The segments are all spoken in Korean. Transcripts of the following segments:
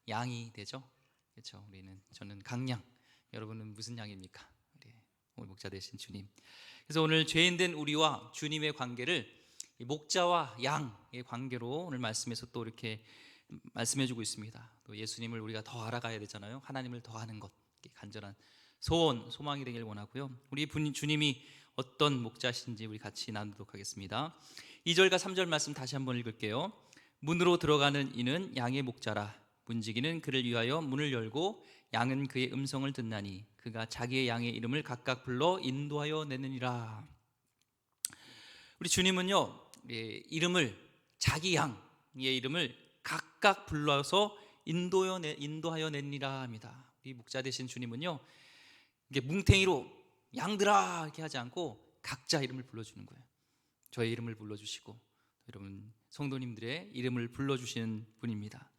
양이 되죠. 그렇죠. 저는 강양, 여러분은 무슨 양입니까? 우리 오늘 목자 되신 주님. 그래서 오늘 죄인된 우리와 주님의 관계를 이 목자와 양의 관계로 오늘 말씀에서 또 이렇게 말씀해주고 있습니다. 또 예수님을 우리가 더 알아가야 되잖아요. 하나님을 더 아는 것, 간절한 소원, 소망이 되길 원하고요. 우리 주님이 어떤 목자신지 우리 같이 나누도록 하겠습니다. 2절과 3절 말씀 다시 한번 읽을게요. 문으로 들어가는 이는 양의 목자라. 문지기는 그를 위하여 문을 열고 양은 그의 음성을 듣나니 그가 자기의 양의 이름을 각각 불러 인도하여 내느니라. 우리 주님은요, 이름을, 자기 양의 이름을 각각 불러서 인도하여 내니라 합니다. 이 목자 되신 주님은요, 이게 뭉탱이로 양들아 이렇게 하지 않고 각자 이름을 불러주는 거예요. 저의 이름을 불러주시고 여러분 성도님들의 이름을 불러주시는 분입니다.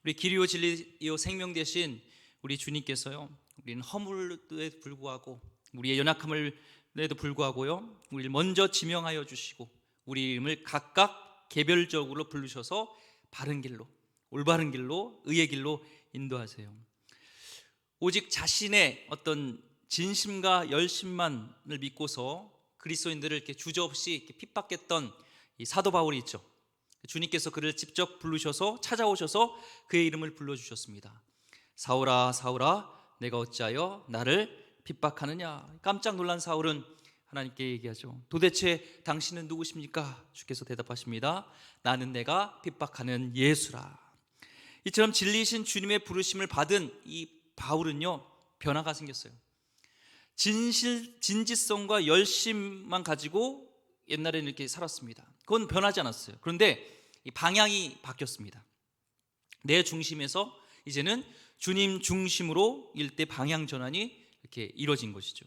우리 길이요 진리요 생명 되신 우리 주님께서요, 우리는 허물에 불구하고 우리의 연약함에도 불구하고요, 우리를 먼저 지명하여 주시고 우리 이름을 각각 개별적으로 부르셔서 바른 길로, 올바른 길로, 의의 길로 인도하세요. 오직 자신의 어떤 진심과 열심만을 믿고서 그리스도인들을 이렇게 주저없이 이렇게 핍박했던 이 사도 바울이 있죠. 주님께서 그를 직접 부르셔서 찾아오셔서 그의 이름을 불러주셨습니다. 사울아 사울아 내가 어찌하여 나를 핍박하느냐. 깜짝 놀란 사울은 하나님께 얘기하죠. 도대체 당신은 누구십니까? 주께서 대답하십니다. 나는 내가 핍박하는 예수라. 이처럼 진리이신 주님의 부르심을 받은 이 바울은요, 변화가 생겼어요. 진지성과 열심만 가지고 옛날에는 이렇게 살았습니다. 그건 변하지 않았어요. 그런데 이 방향이 바뀌었습니다. 내 중심에서 이제는 주님 중심으로 일대 방향 전환이 이렇게 이루어진 것이죠.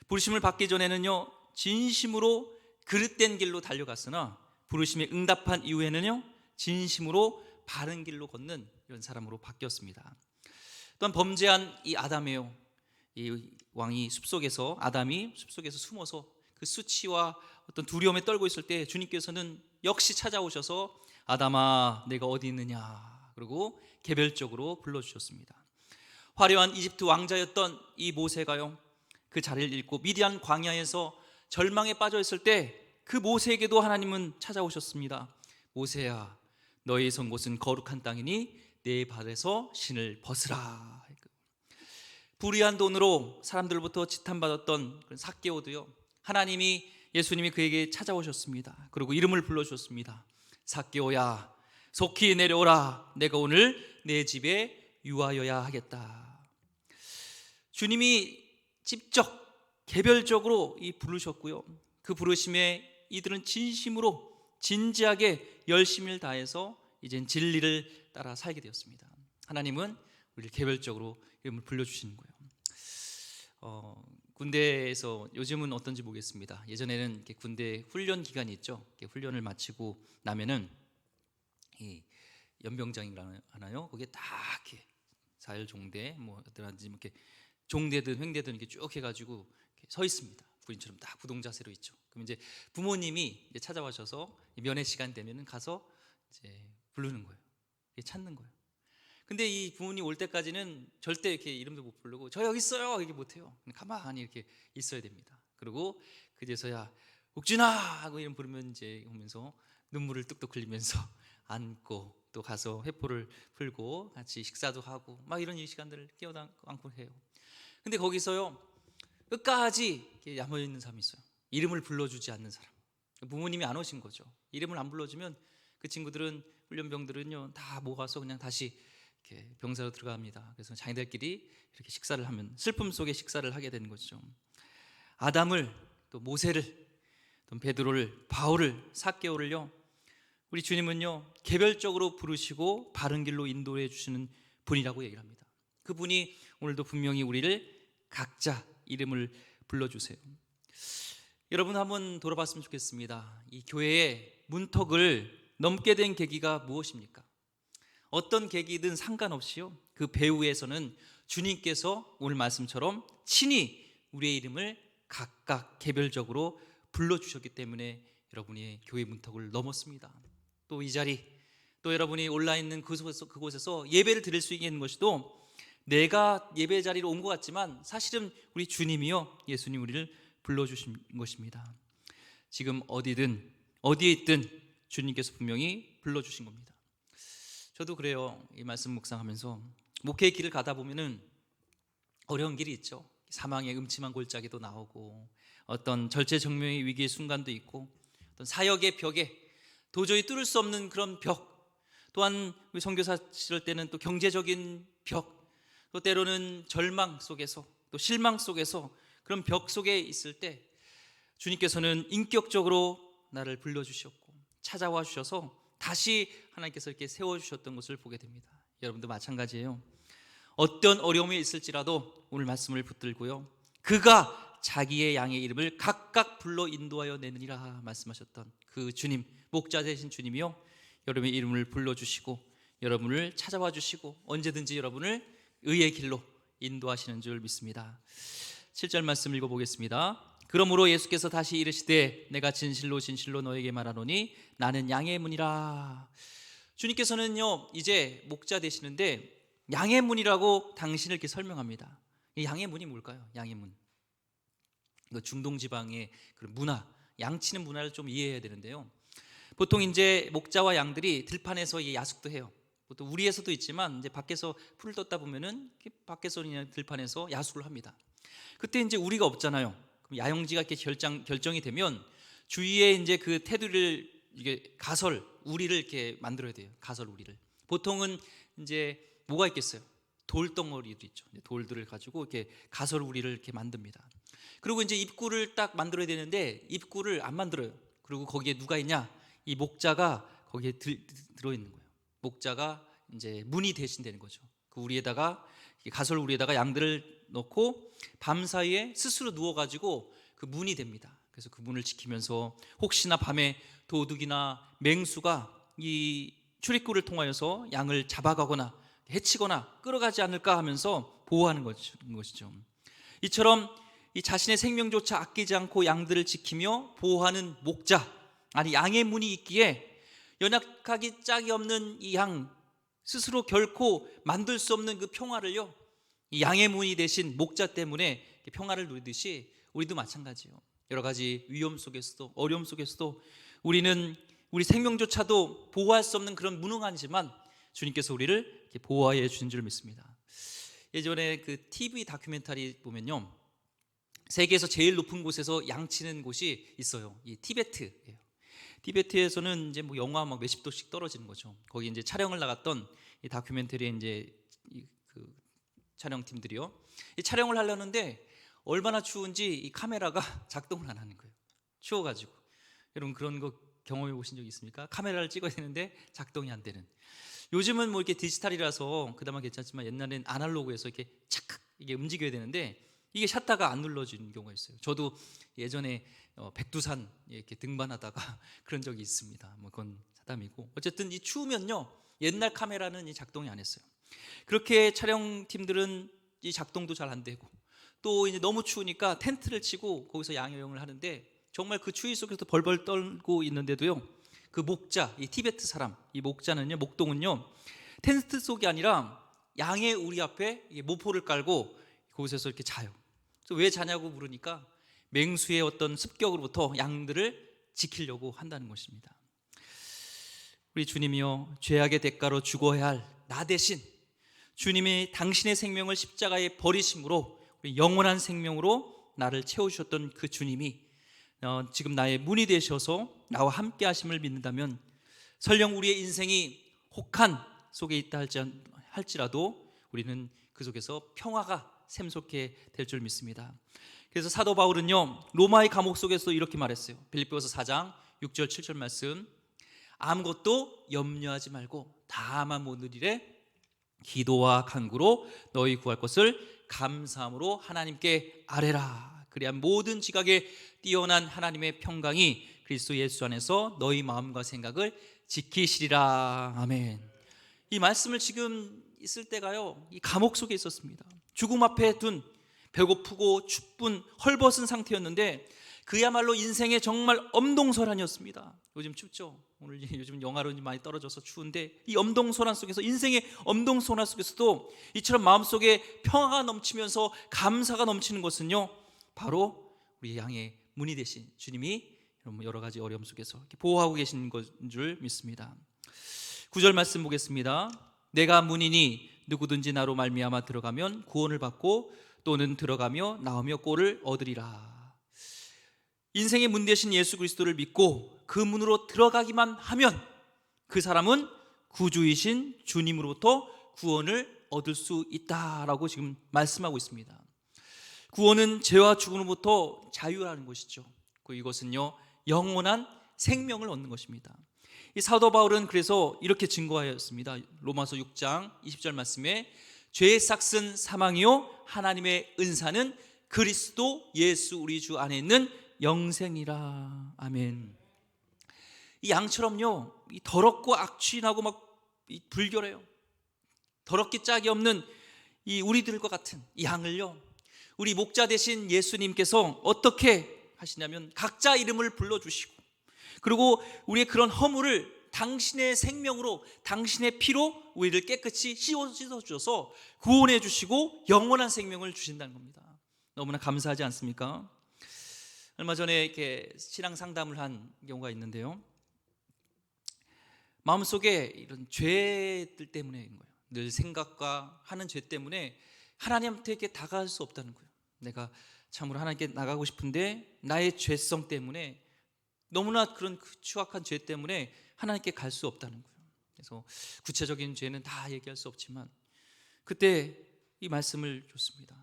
부르심을 받기 전에는요, 진심으로 그릇된 길로 달려갔으나 부르심에 응답한 이후에는요, 진심으로 바른 길로 걷는 이런 사람으로 바뀌었습니다. 또한 범죄한 이 아담이요, 이 왕이 아담이 숲속에서 숨어서 그 수치와 어떤 두려움에 떨고 있을 때 주님께서는 역시 찾아오셔서 아담아 내가 어디 있느냐, 그리고 개별적으로 불러주셨습니다. 화려한 이집트 왕자였던 이 모세가요, 그 자리를 잃고 미디안 광야에서 절망에 빠져 있을 때 그 모세에게도 하나님은 찾아오셨습니다. 모세야 너의 선 곳은 거룩한 땅이니 내 발에서 신을 벗으라. 불의한 돈으로 사람들로부터 지탄받았던 삭개오도요, 하나님이, 예수님이 그에게 찾아오셨습니다. 그리고 이름을 불러주셨습니다. 삭개오야 속히 내려오라. 내가 오늘 내 집에 유하여야 하겠다. 주님이 직접 개별적으로 부르셨고요, 그 부르심에 이들은 진심으로 진지하게 열심을 다해서 이젠 진리를 따라 살게 되었습니다. 하나님은 우리를 개별적으로 이름을 불러주시는 거예요. 군대에서 요즘은 어떤지 모르겠습니다. 예전에는 이렇게 군대 훈련 기간이 있죠. 훈련을 마치고 나면은 이 연병장이라 하나요? 거기에 딱 이렇게 사열 종대, 뭐 어떠한지 이렇게 종대든 횡대든 이렇게 쭉 해가지고 이렇게 서 있습니다. 군인처럼 딱 부동 자세로 있죠. 그럼 이제 부모님이 이제 찾아와셔서 면회 시간 되면은 가서 이제 부르는 거예요. 찾는 거예요. 근데 이 부모님 올 때까지는 절대 이렇게 이름도 못 부르고 저 여기 있어요 이렇게 못해요. 가만히 이렇게 있어야 됩니다. 그리고 그제서야 욱준아 하고 이름 부르면 이제 오면서 눈물을 뚝뚝 흘리면서 안고 또 가서 회포를 풀고 같이 식사도 하고 막 이런 시간들을 끼어안고 해요. 근데 거기서요 끝까지 야무져 있는 사람이 있어요. 이름을 불러주지 않는 사람. 부모님이 안 오신 거죠. 이름을 안 불러주면 그 친구들은, 훈련병들은요 다 모아서 그냥 다시 이렇게 병사로 들어갑니다. 그래서 자기들끼리 이렇게 식사를 하면 슬픔 속에 식사를 하게 되는 것이죠. 아담을, 또 모세를, 또 베드로를, 바울을, 삭개오를요, 우리 주님은요 개별적으로 부르시고 바른 길로 인도해 주시는 분이라고 얘기를 합니다. 그분이 오늘도 분명히 우리를 각자 이름을 불러주세요. 여러분 한번 돌아봤으면 좋겠습니다. 이 교회의 문턱을 넘게 된 계기가 무엇입니까? 어떤 계기든 상관없이요, 그 배후에서는 주님께서 오늘 말씀처럼 친히 우리의 이름을 각각 개별적으로 불러주셨기 때문에 여러분이 교회 문턱을 넘었습니다. 또 이 자리, 또 여러분이 올라 있는 그곳에서 예배를 드릴 수 있는 것이도 내가 예배 자리로 온 것 같지만 사실은 우리 주님이요, 예수님 우리를 불러주신 것입니다. 지금 어디든 어디에 있든 주님께서 분명히 불러주신 겁니다. 저도 그래요. 이 말씀 묵상하면서 목회의 길을 가다 보면은 어려운 길이 있죠. 사망의 음침한 골짜기도 나오고 어떤 절체절명의 위기의 순간도 있고 어떤 사역의 벽에 도저히 뚫을 수 없는 그런 벽, 또한 우리 선교사 시절 때는 또 경제적인 벽, 또 때로는 절망 속에서 또 실망 속에서 그런 벽 속에 있을 때 주님께서는 인격적으로 나를 불러주셨고 찾아와 주셔서 다시 하나님께서 이렇게 세워주셨던 것을 보게 됩니다. 여러분도 마찬가지예요. 어떤 어려움이 있을지라도 오늘 말씀을 붙들고요, 그가 자기의 양의 이름을 각각 불러 인도하여 내느니라 말씀하셨던 그 주님, 목자 되신 주님이요, 여러분의 이름을 불러주시고 여러분을 찾아와 주시고 언제든지 여러분을 의의 길로 인도하시는 줄 믿습니다. 7절 말씀 읽어보겠습니다. 그러므로 예수께서 다시 이르시되 내가 진실로 진실로 너에게 말하노니 나는 양의 문이라. 주님께서는요 이제 목자 되시는데 양의 문이라고 당신을 이렇게 설명합니다. 이 양의 문이 뭘까요? 양의 문, 중동 지방의 그런 문화, 양치는 문화를 좀 이해해야 되는데요, 보통 이제 목자와 양들이 들판에서 야숙도 해요. 또 우리에서도 있지만 이제 밖에서 풀을 떴다 보면은 밖에서 그냥 들판에서 야숙을 합니다. 그때 이제 우리가 없잖아요. 그럼 야영지가 이렇게 결정이 되면 주위에 이제 그 테두리를 이게 가설 우리를 이렇게 만들어야 돼요. 가설 우리를. 보통은 이제 뭐가 있겠어요? 돌덩어리도 있죠. 돌들을 가지고 이렇게 가설 우리를 이렇게 만듭니다. 그리고 이제 입구를 딱 만들어야 되는데 입구를 안 만들어요. 그리고 거기에 누가 있냐? 이 목자가 거기에 들어 있는 거예요. 목자가 이제 문이 대신되는 거죠. 그 우리에다가 가설 우리에다가 양들을 넣고 밤 사이에 스스로 누워가지고 그 문이 됩니다. 그래서 그 문을 지키면서 혹시나 밤에 도둑이나 맹수가 이 출입구를 통하여서 양을 잡아가거나 해치거나 끌어가지 않을까 하면서 보호하는 것이죠. 이처럼 이 자신의 생명조차 아끼지 않고 양들을 지키며 보호하는 목자, 아니 양의 문이 있기에 연약하기 짝이 없는 이 양 스스로 결코 만들 수 없는 그 평화를요, 이 양의 문이 대신 목자 때문에 평화를 누리듯이 우리도 마찬가지예요. 여러 가지 위험 속에서도 어려움 속에서도 우리는 우리 생명조차도 보호할 수 없는 그런 무능하지만 주님께서 우리를 보호하여 주신 줄 믿습니다. 예전에 그 TV 다큐멘터리 보면요, 세계에서 제일 높은 곳에서 양치는 곳이 있어요. 이 티베트예요. 티베트에서는 이제 뭐 영하 막 몇십 도씩 떨어지는 거죠. 거기 이제 촬영을 나갔던 이 다큐멘터리에 이제 그 촬영팀들이요, 이 촬영을 하려는데 얼마나 추운지 이 카메라가 작동을 안 하는 거예요. 추워가지고. 여러분 그런 거 경험해 보신 적 있습니까? 카메라를 찍어야 되는데 작동이 안 되는. 요즘은 뭐 이렇게 디지털이라서 그나마 괜찮지만 옛날엔 아날로그에서 이렇게 착각 이게 움직여야 되는데 이게 샷다가 안 눌러지는 경우가 있어요. 저도 예전에 백두산 이렇게 등반하다가 그런 적이 있습니다. 뭐 그건 사담이고, 어쨌든 이 추우면요 옛날 카메라는 이 작동이 안 했어요. 그렇게 촬영팀들은 이 작동도 잘 안 되고 또 이제 너무 추우니까 텐트를 치고 거기서 양여행을 하는데 정말 그 추위 속에서 벌벌 떨고 있는데도요, 그 목자, 이 티베트 사람, 이 목자는요, 목동은요, 텐트 속이 아니라 양의 우리 앞에 모포를 깔고 그곳에서 이렇게 자요. 그래서 왜 자냐고 물으니까 맹수의 어떤 습격으로부터 양들을 지키려고 한다는 것입니다. 우리 주님이요, 죄악의 대가로 죽어야 할 나 대신 주님이 당신의 생명을 십자가에 버리심으로 우리 영원한 생명으로 나를 채워주셨던 그 주님이 지금 나의 문이 되셔서 나와 함께 하심을 믿는다면 설령 우리의 인생이 혹한 속에 있다 할지라도 우리는 그 속에서 평화가 샘솟게 될 줄 믿습니다. 그래서 사도 바울은요, 로마의 감옥 속에서 이렇게 말했어요. 빌립보서 4장 6절 7절 말씀, 아무것도 염려하지 말고 다만 모든 일에 기도와 간구로 너희 구할 것을 감사함으로 하나님께 아뢰라. 그래야 모든 지각에 뛰어난 하나님의 평강이 그리스도 예수 안에서 너희 마음과 생각을 지키시리라. 아멘. 이 말씀을 지금 있을 때가요, 이 감옥 속에 있었습니다. 죽음 앞에 둔 배고프고 춥은 헐벗은 상태였는데 그야말로 인생의 정말 엄동설한이었습니다. 요즘 춥죠. 오늘 요즘 영하로는 많이 떨어져서 추운데 이 엄동소란 속에서, 인생의 엄동소란 속에서도 이처럼 마음속에 평화가 넘치면서 감사가 넘치는 것은요, 바로 우리 양의 문이 되신 주님이 여러 가지 어려움 속에서 이렇게 보호하고 계시는 것인 줄 믿습니다. 9절 말씀 보겠습니다. 내가 문이니 누구든지 나로 말미암아 들어가면 구원을 받고 또는 들어가며 나오며 꼴을 얻으리라. 인생의 문 되신 예수 그리스도를 믿고 그 문으로 들어가기만 하면 그 사람은 구주이신 주님으로부터 구원을 얻을 수 있다라고 지금 말씀하고 있습니다. 구원은 죄와 죽음으로부터 자유라는 것이죠. 이것은요, 영원한 생명을 얻는 것입니다. 이 사도 바울은 그래서 이렇게 증거하였습니다. 로마서 6장 20절 말씀에 죄의 삭은 사망이요 하나님의 은사는 그리스도 예수 우리 주 안에 있는 영생이라. 아멘. 이 양처럼요, 이 더럽고 악취나고 막 불결해요. 더럽기 짝이 없는 이 우리들과 같은 이 양을요, 우리 목자 되신 예수님께서 어떻게 하시냐면 각자 이름을 불러주시고, 그리고 우리의 그런 허물을 당신의 생명으로, 당신의 피로 우리를 깨끗이 씻어주셔서 구원해 주시고 영원한 생명을 주신다는 겁니다. 너무나 감사하지 않습니까? 얼마 전에 이렇게 신앙 상담을 한 경우가 있는데요, 마음속에 이런 죄들 때문에인 거예요. 늘 생각과 하는 죄 때문에 하나님한테 이렇게 다가갈 수 없다는 거예요. 내가 참으로 하나님께 나가고 싶은데 나의 죄성 때문에, 너무나 그런 추악한 죄 때문에 하나님께 갈 수 없다는 거예요. 그래서 구체적인 죄는 다 얘기할 수 없지만 그때 이 말씀을 줬습니다.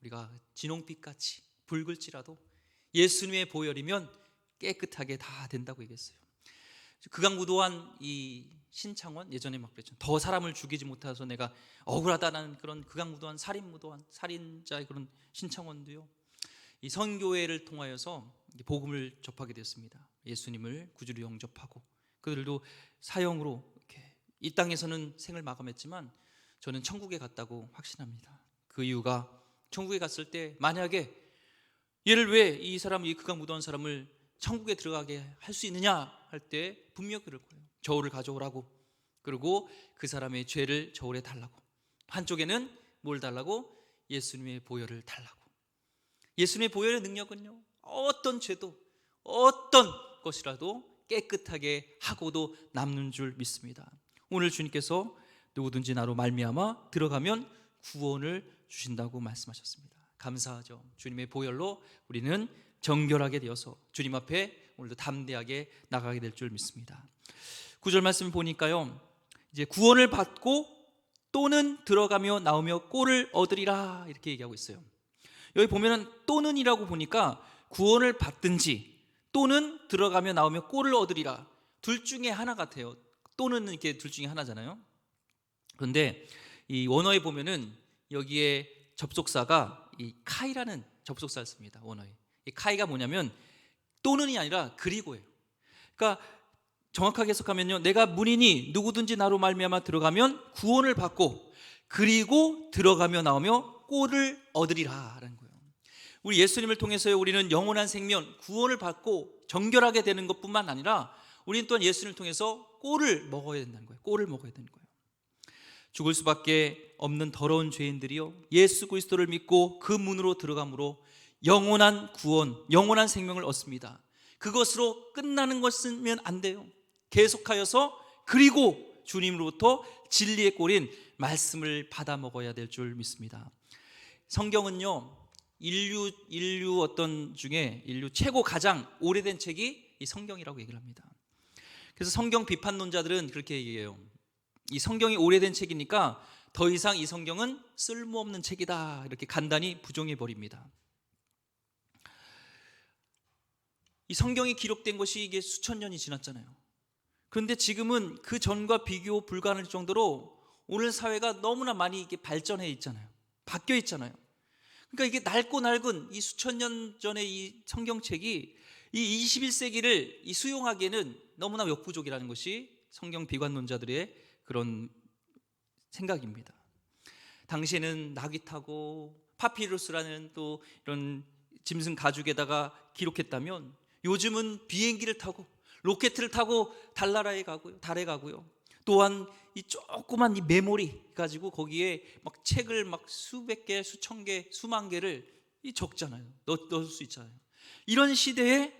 우리가 진홍빛같이 붉을지라도 예수님의 보혈이면 깨끗하게 다 된다고 얘기했어요. 극악무도한 이 신창원, 예전에 막 그랬죠. 더 사람을 죽이지 못해서 내가 억울하다는 그런 극악무도한 살인무도한 살인자의 그런 신창원도요, 이 선교회를 통하여서 복음을 접하게 됐습니다. 예수님을 구주로 영접하고 그들도 사형으로 이렇게 이 땅에서는 생을 마감했지만 저는 천국에 갔다고 확신합니다. 그 이유가 천국에 갔을 때 만약에 얘를 왜 이 사람, 이 극악무도한 사람을 천국에 들어가게 할 수 있느냐 할 때 분명히 그럴 거예요. 저울을 가져오라고, 그리고 그 사람의 죄를 저울에 달라고, 한쪽에는 뭘 달라고? 예수님의 보혈을 달라고. 예수님의 보혈의 능력은요, 어떤 죄도 어떤 것이라도 깨끗하게 하고도 남는 줄 믿습니다. 오늘 주님께서 누구든지 나로 말미암아 들어가면 구원을 주신다고 말씀하셨습니다. 감사하죠. 주님의 보혈로 우리는 정결하게 되어서 주님 앞에 오늘도 담대하게 나가게 될 줄 믿습니다. 9절 말씀 보니까요, 이제 구원을 받고 또는 들어가며 나오며 꼴을 얻으리라 이렇게 얘기하고 있어요. 여기 보면은 또는이라고 보니까 구원을 받든지 또는 들어가며 나오며 꼴을 얻으리라, 둘 중에 하나 같아요. 또는 이렇게 둘 중에 하나잖아요. 그런데 이 원어에 보면은 여기에 접속사가 이 카이라는 접속사를 씁니다. 원어에. 이 카이가 뭐냐면 또는이 아니라 그리고예요. 그러니까 정확하게 해석하면요, 내가 문이니 누구든지 나로 말미암아 들어가면 구원을 받고 그리고 들어가며 나오며 꼴을 얻으리라라는 거예요. 우리 예수님을 통해서 우리는 영원한 생명, 구원을 받고 정결하게 되는 것뿐만 아니라 우리는 또한 예수님을 통해서 꼴을 먹어야 된다는 거예요. 꼴을 먹어야 되는 거예요. 죽을 수밖에 없는 더러운 죄인들이요, 예수 그리스도를 믿고 그 문으로 들어감으로 영원한 구원, 영원한 생명을 얻습니다. 그것으로 끝나는 것이면 안 돼요. 계속하여서 그리고 주님으로부터 진리의 꼴인 말씀을 받아 먹어야 될 줄 믿습니다. 성경은요, 인류 어떤 중에 인류 최고 가장 오래된 책이 이 성경이라고 얘기를 합니다. 그래서 성경 비판론자들은 그렇게 얘기해요. 이 성경이 오래된 책이니까 더 이상 이 성경은 쓸모없는 책이다, 이렇게 간단히 부정해 버립니다. 이 성경이 기록된 것이 이게 수천 년이 지났잖아요. 그런데 지금은 그 전과 비교 불가능할 정도로 오늘 사회가 너무나 많이 이게 발전해 있잖아요. 바뀌어 있잖아요. 그러니까 이게 낡고 낡은 이 수천 년 전의 이 성경책이 이 21세기를 이 수용하기에는 너무나 역부족이라는 것이 성경 비관론자들의 그런 생각입니다. 당시에는 나귀 타고 파피루스라는 또 이런 짐승 가죽에다가 기록했다면 요즘은 비행기를 타고 로켓을 타고 달나라에 가고요, 달에 가고요. 또한 이 조그만 이 메모리 가지고 거기에 막 책을 막 수백 개, 수천 개, 수만 개를 이 적잖아요. 넣을 수 있잖아요. 이런 시대에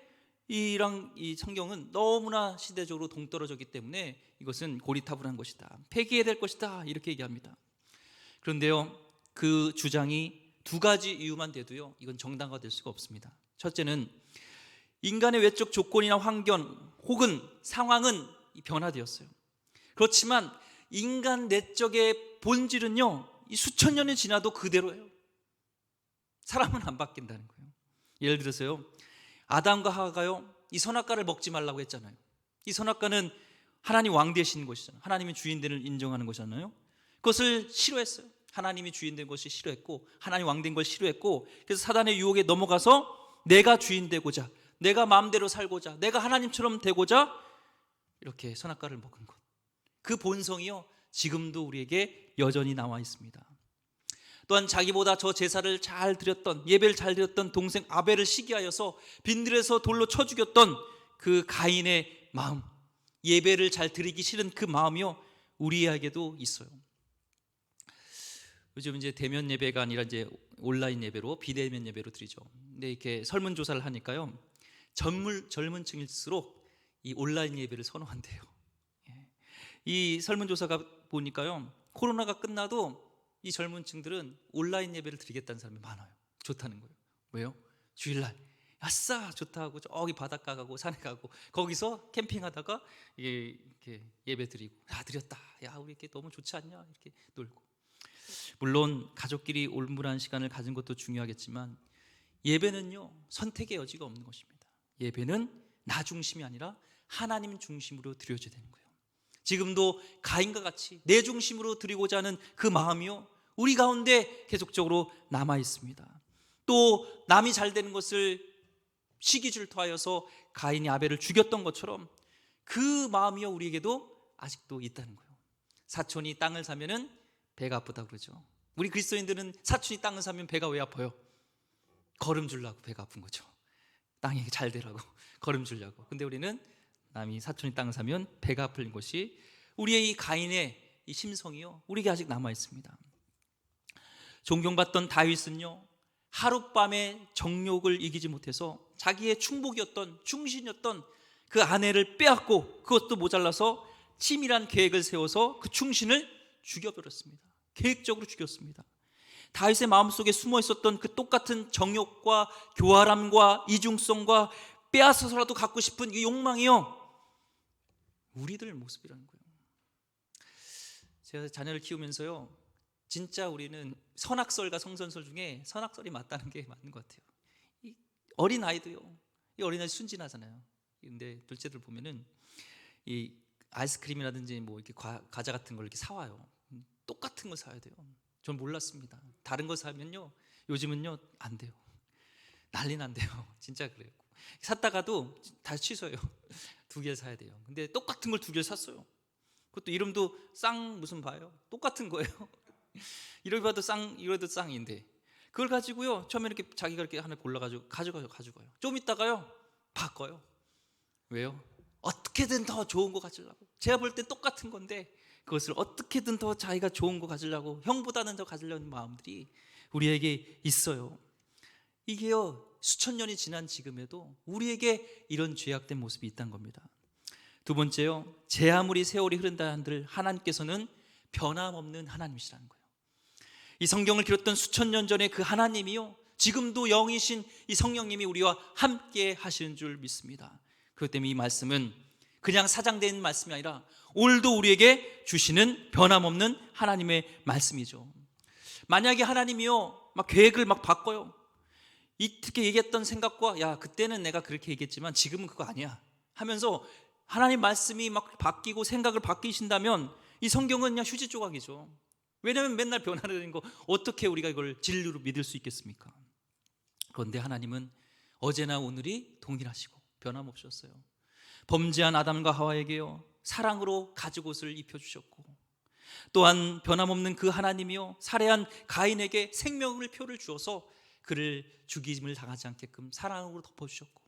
이 성경은 너무나 시대적으로 동떨어졌기 때문에 이것은 고리타분한 것이다, 폐기해야 될 것이다, 이렇게 얘기합니다. 그런데요, 그 주장이 두 가지 이유만 돼도요, 이건 정당화될 수가 없습니다. 첫째는 인간의 외적 조건이나 환경 혹은 상황은 변화되었어요. 그렇지만 인간 내적의 본질은요, 이 수천 년이 지나도 그대로예요. 사람은 안 바뀐다는 거예요. 예를 들어서요, 아담과 하와가요, 이 선악과를 먹지 말라고 했잖아요. 이 선악과는 하나님 왕 되신 것이잖아요. 하나님이 주인됨을 인정하는 것이잖아요. 그것을 싫어했어요. 하나님이 주인된 것이 싫어했고, 하나님 왕된 걸 싫어했고, 그래서 사단의 유혹에 넘어가서 내가 주인 되고자, 내가 마음대로 살고자, 내가 하나님처럼 되고자 이렇게 선악과를 먹은 것, 그 본성이요, 지금도 우리에게 여전히 남아 있습니다. 또한 자기보다 저 제사를 잘 드렸던, 예배를 잘 드렸던 동생 아벨을 시기하여서 빈들에서 돌로 쳐 죽였던 그 가인의 마음, 예배를 잘 드리기 싫은 그 마음이요, 우리에게도 있어요. 요즘 이제 대면 예배가 아니라 이제 온라인 예배로, 비대면 예배로 드리죠. 근데 이렇게 설문조사를 하니까요, 젊은 층일수록 이 온라인 예배를 선호한대요. 이 설문조사가 보니까요, 코로나가 끝나도 이 젊은 층들은 온라인 예배를 드리겠다는 사람이 많아요. 좋다는 거예요. 왜요? 주일날 아싸 좋다 하고 저기 바닷가 가고 산에 가고 거기서 캠핑하다가 이렇게 예배 드리고, 야 드렸다, 야 우리 이렇게 너무 좋지 않냐, 이렇게 놀고. 물론 가족끼리 올무한 시간을 가진 것도 중요하겠지만 예배는요, 선택의 여지가 없는 것입니다. 예배는 나 중심이 아니라 하나님 중심으로 드려져야 되는 거예요. 지금도 가인과 같이 내 중심으로 드리고자 하는 그 마음이요, 우리 가운데 계속적으로 남아 있습니다. 또 남이 잘 되는 것을 시기질투하여서 가인이 아벨을 죽였던 것처럼 그 마음이요, 우리에게도 아직도 있다는 거예요. 사촌이 땅을 사면은 배가 아프다고 그러죠. 우리 그리스도인들은 사촌이 땅을 사면 배가 왜 아파요? 거름 주려고 배가 아픈 거죠. 땅이 잘 되라고 거름 주려고. 근데 우리는 남이 사촌이 땅을 사면 배가 아픈 것이 우리의 이 가인의 이 심성이요, 우리에게 아직 남아 있습니다. 존경받던 다윗은요, 하룻밤에 정욕을 이기지 못해서 자기의 충복이었던, 충신이었던 그 아내를 빼앗고, 그것도 모자라서 치밀한 계획을 세워서 그 충신을 죽여버렸습니다. 계획적으로 죽였습니다. 다윗의 마음속에 숨어 있었던 그 똑같은 정욕과 교활함과 이중성과 빼앗아서라도 갖고 싶은 이 욕망이요, 우리들 모습이라는 거예요. 제가 자녀를 키우면서요, 진짜 우리는 선악설과 성선설 중에 선악설이 맞다는 게 맞는 것 같아요. 이 어린 아이도요, 이 어린 아이 순진하잖아요. 근데 둘째들 보면은 이 아이스크림이라든지 뭐 이렇게 과자 같은 걸 이렇게 사와요. 똑같은 걸 사야 돼요. 전 몰랐습니다. 다른 거 사면요, 요즘은요 안 돼요. 난리 난대요. 진짜 그래요. 샀다가도 다 취소해요. 두 개를 사야 돼요. 근데 똑같은 걸 두 개를 샀어요. 그것도 이름도 쌍 무슨 봐요. 똑같은 거예요. 이러기 봐도 이래도 쌍인데 그걸 가지고요, 처음에 이렇게 자기가 이렇게 하나 골라가지고 가져가요. 좀 있다가요 바꿔요. 왜요? 어떻게든 더 좋은 거 가지려고. 제가 볼 땐 똑같은 건데 그것을 어떻게든 더 자기가 좋은 거 가지려고, 형보다는 더 가지려는 마음들이 우리에게 있어요. 이게요, 수천 년이 지난 지금에도 우리에게 이런 죄악된 모습이 있다는 겁니다. 두 번째요, 제 아무리 세월이 흐른다 한들 하나님께서는 변함없는 하나님이시라는 거예요. 이 성경을 기록했던 수천 년 전에 그 하나님이요, 지금도 영이신 이 성령님이 우리와 함께 하시는 줄 믿습니다. 그렇기 때문에 이 말씀은 그냥 사장된 말씀이 아니라 오늘도 우리에게 주시는 변함없는 하나님의 말씀이죠. 만약에 하나님이요 막 계획을 막 바꿔요, 이렇게 얘기했던 생각과 야 그때는 내가 그렇게 얘기했지만 지금은 그거 아니야 하면서 하나님 말씀이 막 바뀌고 생각을 바뀌신다면 이 성경은 그냥 휴지 조각이죠. 왜냐하면 맨날 변화되는 거 어떻게 우리가 이걸 진리로 믿을 수 있겠습니까? 그런데 하나님은 어제나 오늘이 동일하시고 변함없으셨어요. 범죄한 아담과 하와에게요 사랑으로 가죽옷을 입혀주셨고, 또한 변함없는 그 하나님이요 살해한 가인에게 생명의 표를 주어서 그를 죽임을 당하지 않게끔 사랑으로 덮어주셨고,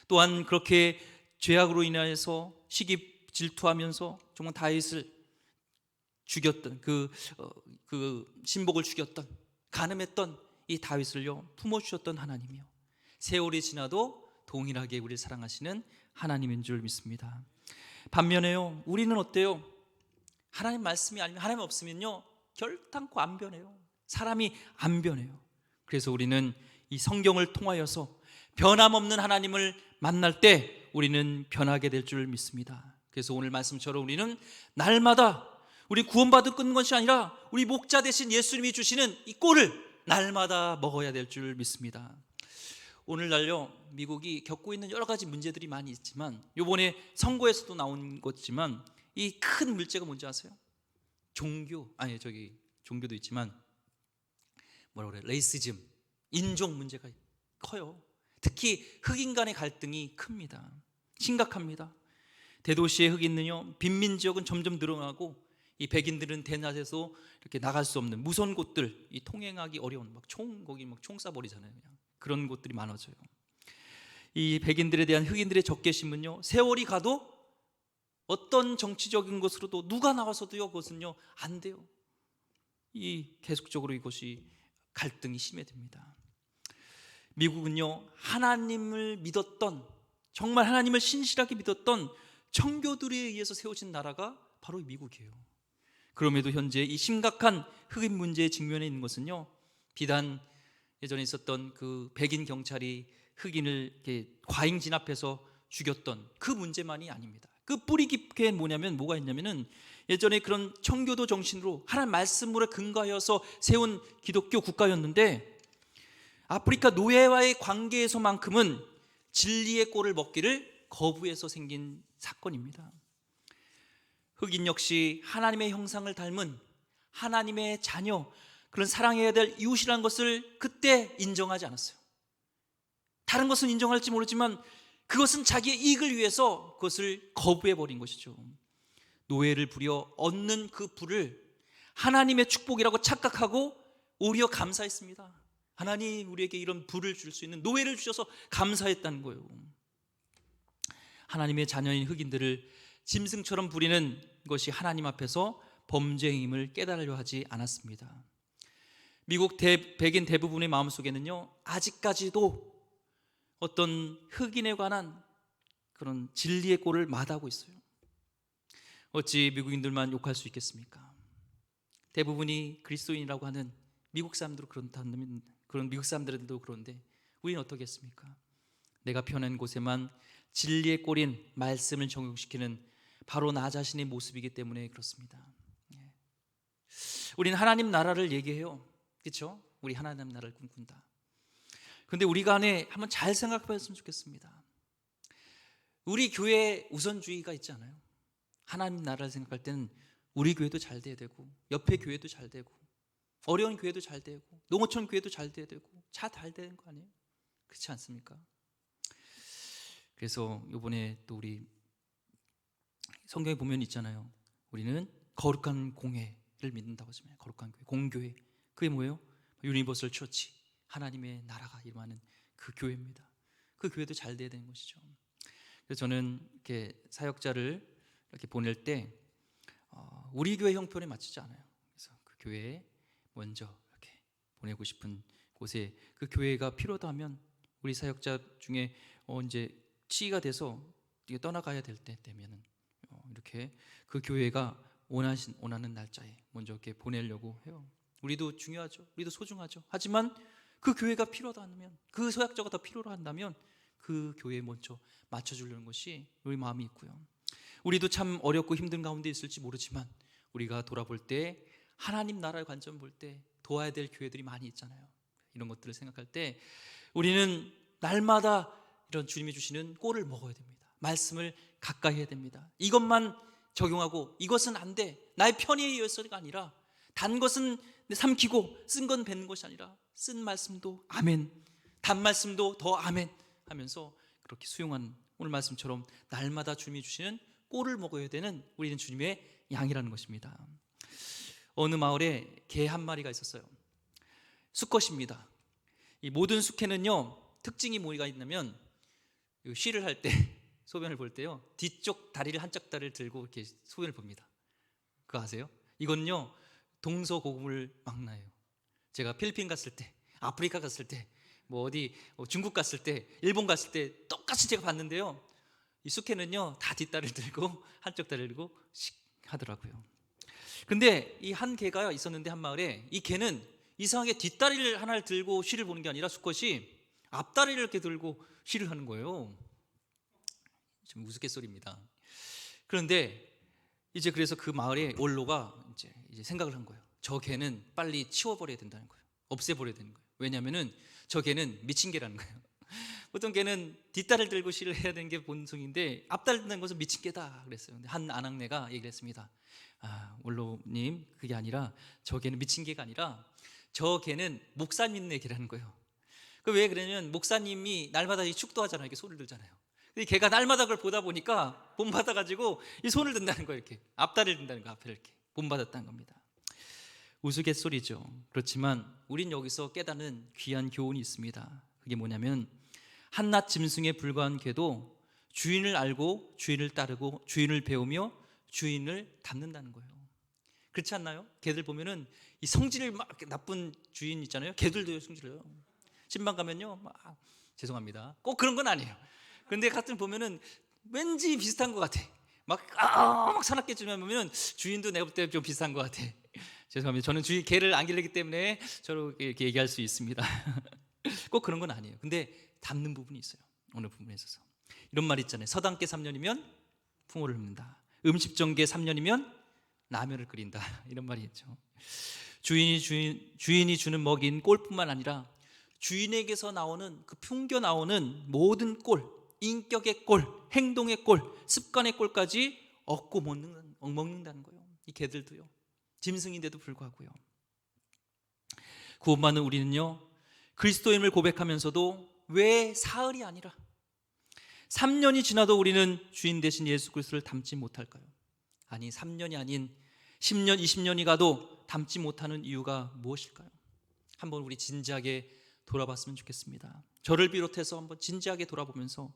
또한 그렇게 죄악으로 인하여서 시기 질투하면서 정말 다윗을 죽였던 그 신복을 죽였던 간음했던 이 다윗을요 품어주셨던 하나님이요, 세월이 지나도 동일하게 우리를 사랑하시는 하나님인 줄 믿습니다. 반면에요, 우리는 어때요? 하나님 말씀이 아니면, 하나님 없으면요 결단코 안 변해요. 사람이 안 변해요. 그래서 우리는 이 성경을 통하여서 변함없는 하나님을 만날 때 우리는 변하게 될 줄 믿습니다. 그래서 오늘 말씀처럼 우리는 날마다, 우리 구원받은 끝는 것이 아니라 우리 목자 되신 예수님이 주시는 이 꼴을 날마다 먹어야 될 줄 믿습니다. 오늘날요 미국이 겪고 있는 여러 가지 문제들이 많이 있지만, 이번에 선거에서도 나온 것이지만 이 큰 문제가 뭔지 아세요? 종교도 있지만 뭐라 그래, 레이시즘, 인종 문제가 커요. 특히 흑인 간의 갈등이 큽니다. 심각합니다. 대도시의 흑인은요 빈민 지역은 점점 늘어나고, 이 백인들은 대낮에서 이렇게 나갈 수 없는 무서운 곳들, 이 통행하기 어려운 거기 총 쏴버리잖아요. 그냥 그런 곳들이 많아져요. 이 백인들에 대한 흑인들의 적개심은요 세월이 가도 어떤 정치적인 것으로도 누가 나와서도요 그것은요 안 돼요. 계속적으로 이것이 갈등이 심해집니다. 미국은요 하나님을 믿었던, 정말 하나님을 신실하게 믿었던 청교들에 의해서 세워진 나라가 바로 미국이에요. 그럼에도 현재 이 심각한 흑인 문제에 직면해 있는 것은요 비단 예전에 있었던 그 백인 경찰이 흑인을 이렇게 과잉 진압해서 죽였던 그 문제만이 아닙니다. 그 뿌리 깊게 뭐가 있냐면은, 예전에 그런 청교도 정신으로 하나님 말씀으로 근거하여서 세운 기독교 국가였는데, 아프리카 노예와의 관계에서만큼은 진리의 꼴을 먹기를 거부해서 생긴 사건입니다. 흑인 역시 하나님의 형상을 닮은 하나님의 자녀, 그런 사랑해야 될 이웃이라는 것을 그때 인정하지 않았어요. 다른 것은 인정할지 모르지만 그것은 자기의 이익을 위해서 그것을 거부해버린 것이죠. 노예를 부려 얻는 그 부를 하나님의 축복이라고 착각하고 오히려 감사했습니다. 하나님 우리에게 이런 부를 줄 수 있는 노예를 주셔서 감사했다는 거예요. 하나님의 자녀인 흑인들을 짐승처럼 부리는 것이 하나님 앞에서 범죄임을 깨달으려 하지 않았습니다. 미국 백인 대부분의 마음속에는요 아직까지도 어떤 흑인에 관한 그런 진리의 꼴을 마다하고 있어요. 어찌 미국인들만 욕할 수 있겠습니까? 대부분이 그리스도인이라고 하는 미국 사람들도 그렇다면, 그런 미국 사람들도 그런데 우리는 어떻겠습니까? 내가 편한 곳에만 진리의 꼴인 말씀을 적용시키는 바로 나 자신의 모습이기 때문에 그렇습니다. 우리는 하나님 나라를 얘기해요. 그렇죠? 우리 하나님 나라를 꿈꾼다. 그런데 우리가 안에 한번 잘 생각해 봤으면 좋겠습니다. 우리 교회에 우선주의가 있지 않아요? 하나님 나라를 생각할 때는 우리 교회도 잘 돼야 되고, 옆에 교회도 잘 되고, 어려운 교회도 잘 되고, 농어촌 교회도 잘 돼야 되고, 잘 되는 거 아니에요? 그렇지 않습니까? 그래서 이번에 또 우리 성경에 보면 있잖아요. 우리는 거룩한 공회를 믿는다고 하잖아요. 거룩한 교회, 공교회. 그게 뭐예요? 유니버설 처치, 하나님의 나라가 임하는 그 교회입니다. 그 교회도 잘 돼야 되는 것이죠. 그래서 저는 이렇게 사역자를 이렇게 보낼 때 우리 교회 형편에 맞추지 않아요. 그래서 그 교회에 먼저 이렇게 보내고 싶은 곳에, 그 교회가 필요하다면 우리 사역자 중에 이제 치유가 돼서 떠나가야 될 때 되면은 이렇게 그 교회가 원하는 날짜에 먼저 이렇게 보내려고 해요. 우리도 중요하죠. 우리도 소중하죠. 하지만 그 교회가 필요하다면, 그 사역자가 더 필요로 한다면 그 교회에 먼저 맞춰주려는 것이 우리 마음이 있고요. 우리도 참 어렵고 힘든 가운데 있을지 모르지만 우리가 돌아볼 때, 하나님 나라의 관점 볼 때 도와야 될 교회들이 많이 있잖아요. 이런 것들을 생각할 때 우리는 날마다 이런 주님이 주시는 꼴을 먹어야 됩니다. 말씀을 가까이 해야 됩니다. 이것만 적용하고 이것은 안 돼, 나의 편의에 의해서가 아니라, 단 것은 삼키고 쓴 건 뱉는 것이 아니라 쓴 말씀도 아멘, 단 말씀도 더 아멘 하면서 그렇게 수용하는, 오늘 말씀처럼 날마다 주님이 주시는 꼴을 먹어야 되는 우리는 주님의 양이라는 것입니다. 어느 마을에 개 한 마리가 있었어요. 수컷입니다. 이 모든 수개는요 특징이 뭐가 있냐면, 쉬를 할 때 소변을 볼 때요, 뒤쪽 다리를, 한쪽 다리를 들고 이렇게 소변을 봅니다. 그거 아세요? 이건요 동서고금을 망라해요. 제가 필리핀 갔을 때, 아프리카 갔을 때, 뭐 어디 중국 갔을 때, 일본 갔을 때 똑같이 제가 봤는데요, 이 숙회는요 다 뒷다리를 들고 한쪽 다리를 들고 씩 하더라고요. 근데 이 한 개가 있었는데, 한 마을에 이 개는 이상하게 뒷다리를 하나를 들고 쉬를 보는 게 아니라 수컷이 앞다리를 이렇게 들고 쉬를 하는 거예요. 좀 우스갯소리입니다. 그런데 이제 그래서 그 마을의 원로가 이제 생각을 한 거예요. 저 개는 빨리 치워버려야 된다는 거예요. 없애버려야 되는 거예요. 왜냐하면은 저 개는 미친 개라는 거예요. 보통 개는 뒷다리를 들고 쉬를 해야 되는 게 본성인데 앞다리를 든다는 것은 미친 개다 그랬어요. 근데 한 아낙네가 얘기를 했습니다. 원로님, 그게 아니라 저 개는 미친 개가 아니라 저 개는 목사님네 개라는 거예요. 그 왜 그러냐면 목사님이 날마다 이 축도하잖아요. 이렇게 손을 들잖아요. 근데 걔가 날마다 그걸 보다 보니까 본받아가지고 이 손을 든다는 거예요. 이렇게 앞다리를 든다는 거, 앞에 이렇게 본받았다는 겁니다. 우스갯소리죠. 그렇지만 우린 여기서 깨닫는 귀한 교훈이 있습니다. 그게 뭐냐면 한낱 짐승에 불과한 개도 주인을 알고 주인을 따르고 주인을 배우며 주인을 닮는다는 거예요. 그렇지 않나요? 개들 보면은 이 성질 막 나쁜 주인 있잖아요. 개들도 성질해요. 신방 가면요, 막 죄송합니다. 꼭 그런 건 아니에요. 그런데 가끔 보면은 왠지 비슷한 것 같아. 막 사납게 주면 주인도 내가 볼 때 좀 비슷한 것 같아. 죄송합니다. 저는 개를 안 기르기 때문에 저렇게 얘기할 수 있습니다. 꼭 그런 건 아니에요. 근데 닮는 부분이 있어요. 어느 부분에 있어서. 이런 말 있잖아요. 서당계 3년이면 풍어를 읊는다. 음식정계 3년이면 라면을 끓인다. 이런 말이 있죠. 주인이 주는 먹인 꼴뿐만 아니라 주인에게서 나오는 그 풍겨 나오는 모든 꼴, 인격의 꼴, 행동의 꼴, 습관의 꼴까지 얻고 먹는다는 거예요. 이 개들도요. 짐승인데도 불구하고요. 구원받는 우리는요, 그리스도임을 고백하면서도 왜 사흘이 아니라 3년이 지나도 우리는 주인 되신 예수 그리스도를 닮지 못할까요? 아니, 3년이 아닌 10년, 20년이 가도 닮지 못하는 이유가 무엇일까요? 한번 우리 진지하게 돌아봤으면 좋겠습니다. 저를 비롯해서 한번 진지하게 돌아보면서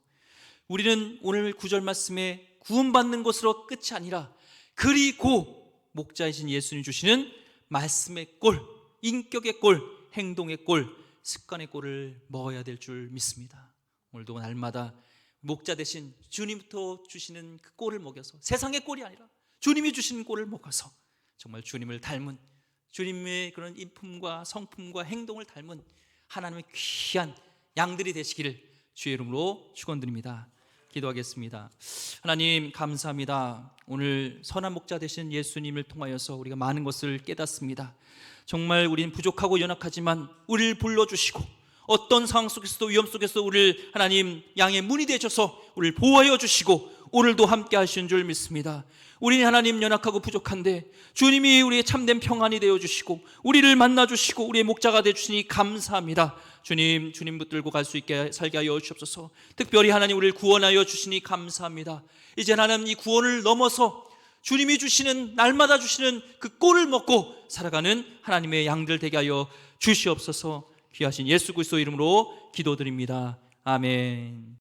우리는 오늘 구절 말씀에 구원받는 것으로 끝이 아니라 그리고 목자이신 예수님 주시는 말씀의 꼴, 인격의 꼴, 행동의 꼴, 습관의 꼴을 먹어야 될 줄 믿습니다. 오늘도 날마다 목자 대신 주님부터 주시는 그 꼴을 먹여서 세상의 꼴이 아니라 주님이 주시는 꼴을 먹어서 정말 주님을 닮은, 주님의 그런 인품과 성품과 행동을 닮은 하나님의 귀한 양들이 되시기를 주의 이름으로 축원드립니다. 기도하겠습니다. 하나님 감사합니다. 오늘 선한 목자 되신 예수님을 통하여서 우리가 많은 것을 깨닫습니다. 정말 우리는 부족하고 연약하지만 우리를 불러주시고 어떤 상황 속에서도 위험 속에서 우리를 하나님 양의 문이 되셔서 우리를 보호하여 주시고 오늘도 함께 하시는 줄 믿습니다. 우리는 하나님 연약하고 부족한데 주님이 우리의 참된 평안이 되어주시고 우리를 만나주시고 우리의 목자가 되어주시니 감사합니다. 주님 붙들고 갈 수 있게 살게 하여 주옵소서. 특별히 하나님 우리를 구원하여 주시니 감사합니다. 이제 하나님 이 구원을 넘어서 주님이 주시는, 날마다 주시는 그 꼴을 먹고 살아가는 하나님의 양들 되게 하여 주시옵소서. 귀하신 예수 그리스도 이름으로 기도드립니다. 아멘.